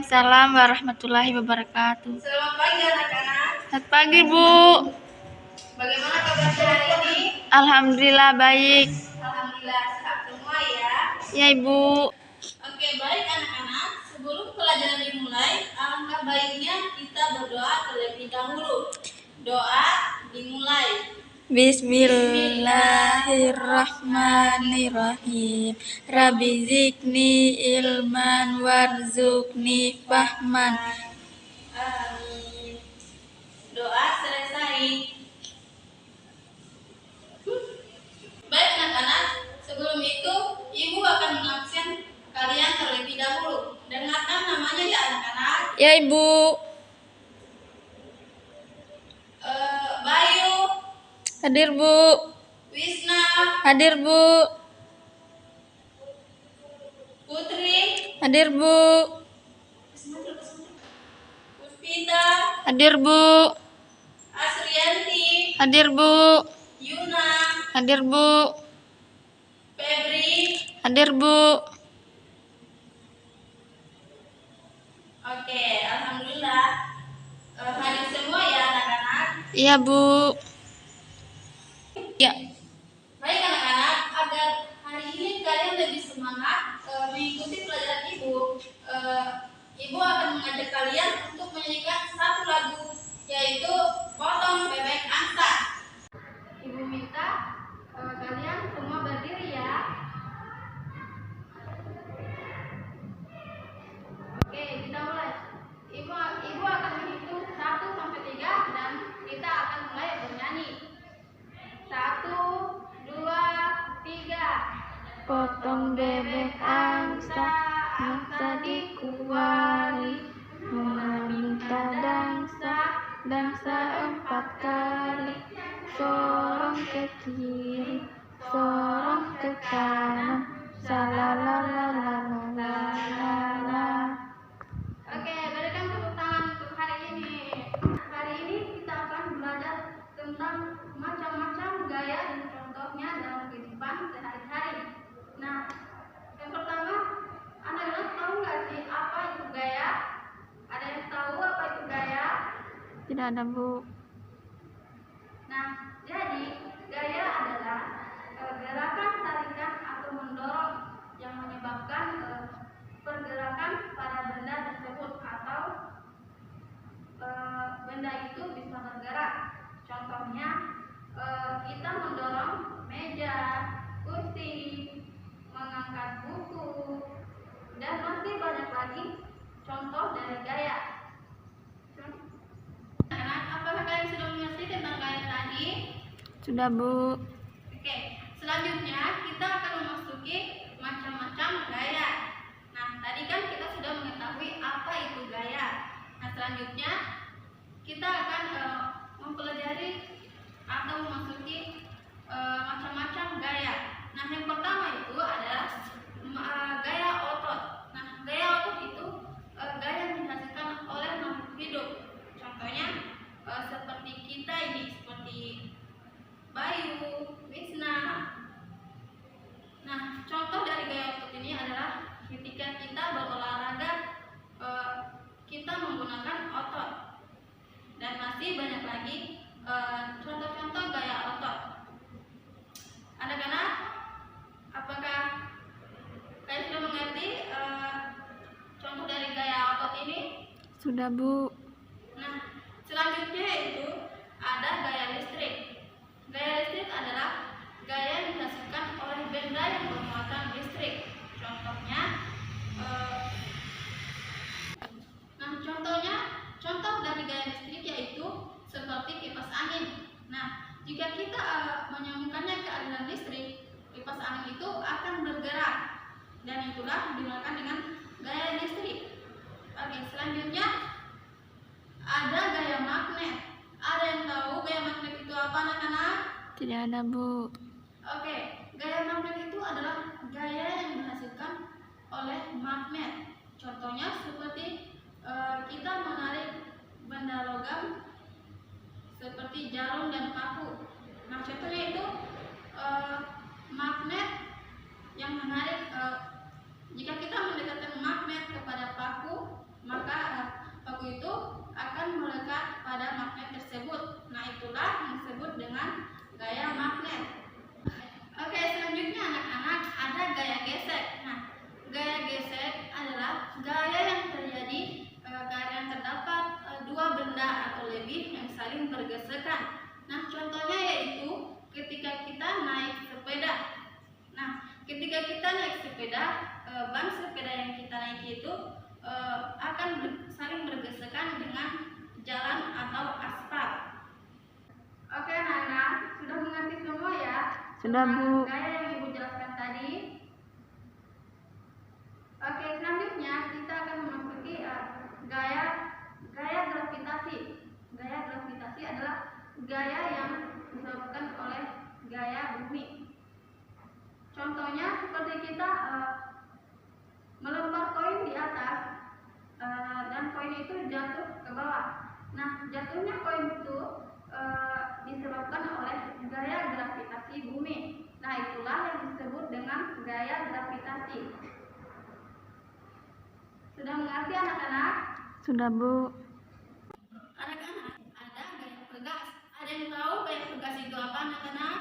Waalaikumsalam warahmatullahi wabarakatuh. Selamat pagi anak-anak. Selamat pagi, Bu. Bagaimana kabarnya hari ini? Alhamdulillah baik. Alhamdulillah sehat semua ya. Ya, Ibu. Oke, baik anak-anak. Sebelum pelajaran dimulai, alangkah baiknya kita berdoa terlebih dahulu. Doa dimulai. Bismillahirrahmanirrahim. Rabbi zidni ilman warzuqni fahman. Amin. Doa selesai. Baik anak-anak, sebelum itu Ibu akan mengabsen kalian terlebih dahulu. Dengarkan namanya ya anak-anak. Ya, Ibu. Bayu, Hadir, Bu. Wisna, Hadir, Bu. Putri, Hadir, Bu. Puspita, Hadir, Bu. Asrianti, Hadir, Bu. Yuna, Hadir, Bu. Febri. Hadir, Bu. Oke, alhamdulillah. Hadir semua ya anak-anak. Iya, Bu. Ya. Baik anak-anak, agar hari ini kalian lebih semangat mengikuti pelajaran Ibu, Ibu akan mengajak kalian untuk menyanyikan satu lagu, yaitu Potong Bebek Angsa. Ibu minta kalian semua berdiri ya. Oke, kita mulai. Ibu akan menghitung 1 sampai 3 dan kita akan mulai bernyanyi. 1, 2, 3. Potong bebek angsa, angsa dikuali, meminta dangsa, dangsa 4 kali, sorong ke kiri, sorong ke kanan, salalalalalalalala. Oke, berikan tepuk tangan untuk hari ini. Hari ini kita akan belajar tentang macam-macam gaya dan contohnya dalam kehidupan sehari-hari. Nah, yang pertama, anak-anak tahu nggak sih apa itu gaya? Ada yang tahu apa itu gaya? Tidak ada, Bu. Nah, jadi gaya adalah gerakan tarikan atau mendorong yang menyebabkan pergerakan pada benda tersebut atau benda itu bisa bergerak. Contohnya kita mendorong meja, kursi, mengangkat buku, dan masih banyak lagi contoh dari gaya. Anak, apakah kalian sudah mengerti tentang gaya tadi? Sudah, Bu. Oke, selanjutnya kita akan memasuki macam-macam gaya. Nah, tadi kan kita sudah mengetahui apa itu gaya. Nah, selanjutnya kita akan mempelajari atau memasuki macam-macam gaya. Nah, yang pertama itu adalah gaya otot. Nah, gaya otot itu gaya yang dihasilkan oleh makhluk hidup. Contohnya seperti kita ini, seperti Bayu, Wisna. Nah, contoh dari gaya otot ini adalah ketika kita berolahraga, kita menggunakan otot. Dan masih banyak lagi contoh-contoh gaya otot. Anak-anak, apakah kalian sudah mengerti contoh dari gaya otot ini? Sudah, Bu. Nah, selanjutnya itu ada gaya listrik. Gaya listrik adalah gaya yang dihasilkan oleh benda yang bermuatan listrik. Contohnya, contoh dari gaya listrik yaitu seperti kipas angin. Nah, jika kita menyambungkannya ke aliran listrik, kipas angin itu akan bergerak dan itulah dinamakan dengan gaya listrik. Oke, selanjutnya ada gaya magnet. Ada yang tahu gaya magnet itu apa, anak-anak? Tidak ada, Bu. Oke, gaya magnet itu adalah gaya yang dihasilkan oleh magnet. Contohnya seperti kita menarik benda logam seperti jarum dan paku. Nah, contohnya itu magnet yang menarik. Jika kita mendekatkan magnet kepada paku, maka paku itu akan melekat pada magnet tersebut. Nah, itulah yang disebut dengan gaya magnet. Oke, selanjutnya anak-anak ada gaya gesek. Nah, gaya gesek adalah gaya yang terjadi karena terdapat dua benda atau lebih yang saling bergesekan. Nah, contohnya yaitu ketika kita naik sepeda. Nah, ketika kita naik sepeda, ban sepeda yang kita naiki itu akan saling bergesekan dengan jalan atau aspal. Oke, anak-anak, sudah mengerti semua ya? Sudah, Bu. Gaya yang Ibu jelaskan tadi. Oke, selanjutnya kita akan memasuki gaya gravitasi. Gaya gravitasi adalah gaya yang disebabkan oleh gaya bumi. Contohnya seperti kita melempar koin di atas dan koin itu jatuh ke bawah. Nah, jatuhnya koin itu disebabkan oleh gaya gravitasi bumi. Nah, itulah yang disebut dengan gaya gravitasi. Sudah mengerti anak-anak? Sudah, Bu. Anak-anak, ada gaya pegas. Ada yang tahu gaya pegas itu apa, anak-anak?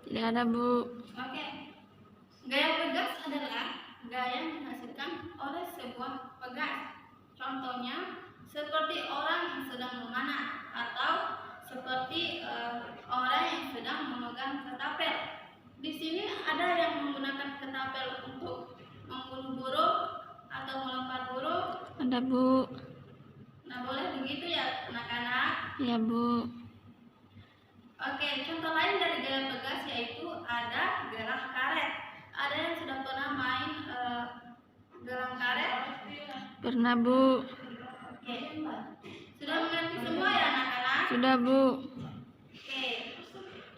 Tidak ada, Bu. Oke. Gaya pegas adalah gaya yang dihasilkan oleh sebuah pegas. Contohnya seperti orang yang sedang memanah atau seperti orang yang sedang memegang ketapel. Di sini ada yang menggunakan ketapel untuk membunuh burung atau melempar burung. Ada, Bu. Nah, boleh begitu ya anak-anak? Ya, Bu. Oke, contoh lain dari gaya pegas yaitu ada gelang karet. Ada yang sudah pernah main gelang karet? Pernah, Bu. Oke, sudah mengerti semua ya anak-anak? Sudah, Bu. Oke.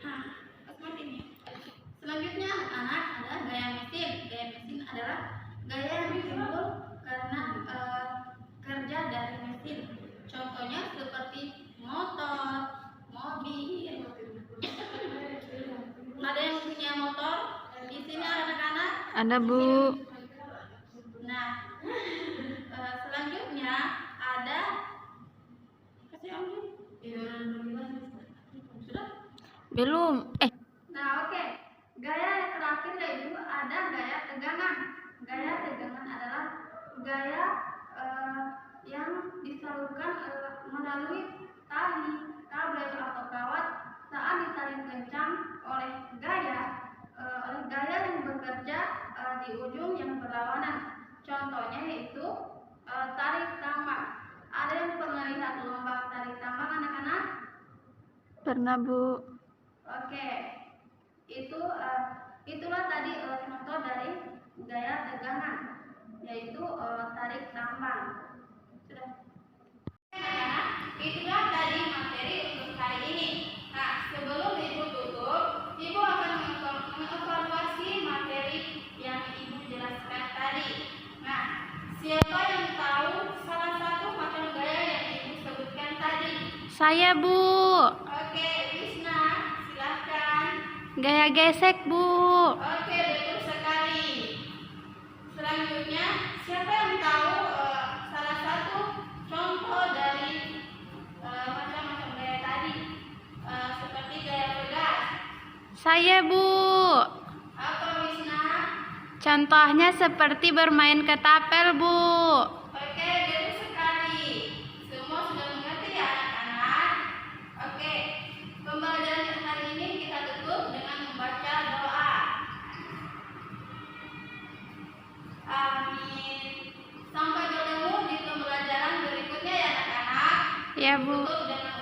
Nah, ini. Selanjutnya anak-anak ada gaya mesin. Gaya mesin adalah gaya yang timbul karena kerja dari mesin. Contohnya seperti motor, mobil. Ada yang punya motor di sini anak-anak? Ada, Bu. Nah, selanjutnya ada sudah? Belum. Nah, oke. Gaya yang terakhir yaitu ada gaya tegangan. Gaya tegangan adalah gaya yang disalurkan melalui tali, kabel atau kawat saat ditarik kencang oleh gaya yang bekerja di ujung yang berlawanan. Contohnya yaitu tarik tambang. Ada yang pernah lihat lomba tarik tambang anak-anak? Pernah, Bu. Oke, itulah tadi contoh dari gaya tegangan, yaitu tarik tambang. Sudah. Nah, itulah tadi materi untuk hari ini. Nah, sebelum Ibu tutup, Ibu akan mengevaluasi materi yang Ibu jelaskan tadi. Nah, siapa yang tahu salah satu macam gaya yang Ibu sebutkan tadi? Saya, Bu. Oke, Wisna, silahkan. Gaya gesek, Bu. Oke, betul sekali. Selanjutnya, siapa yang tahu salah satu contoh dari macam-macam gaya tadi? Seperti gaya pegas. Saya, Bu. Apa, Wisna? Contohnya seperti bermain ketapel, Bu. Oke, betul sekali. Semua sudah mengerti ya anak-anak? Oke, pembelajaran hari ini kita tutup dengan membaca doa. Amin. Sampai bertemu di pembelajaran berikutnya ya anak-anak. Ya, Bu. Tutup dengan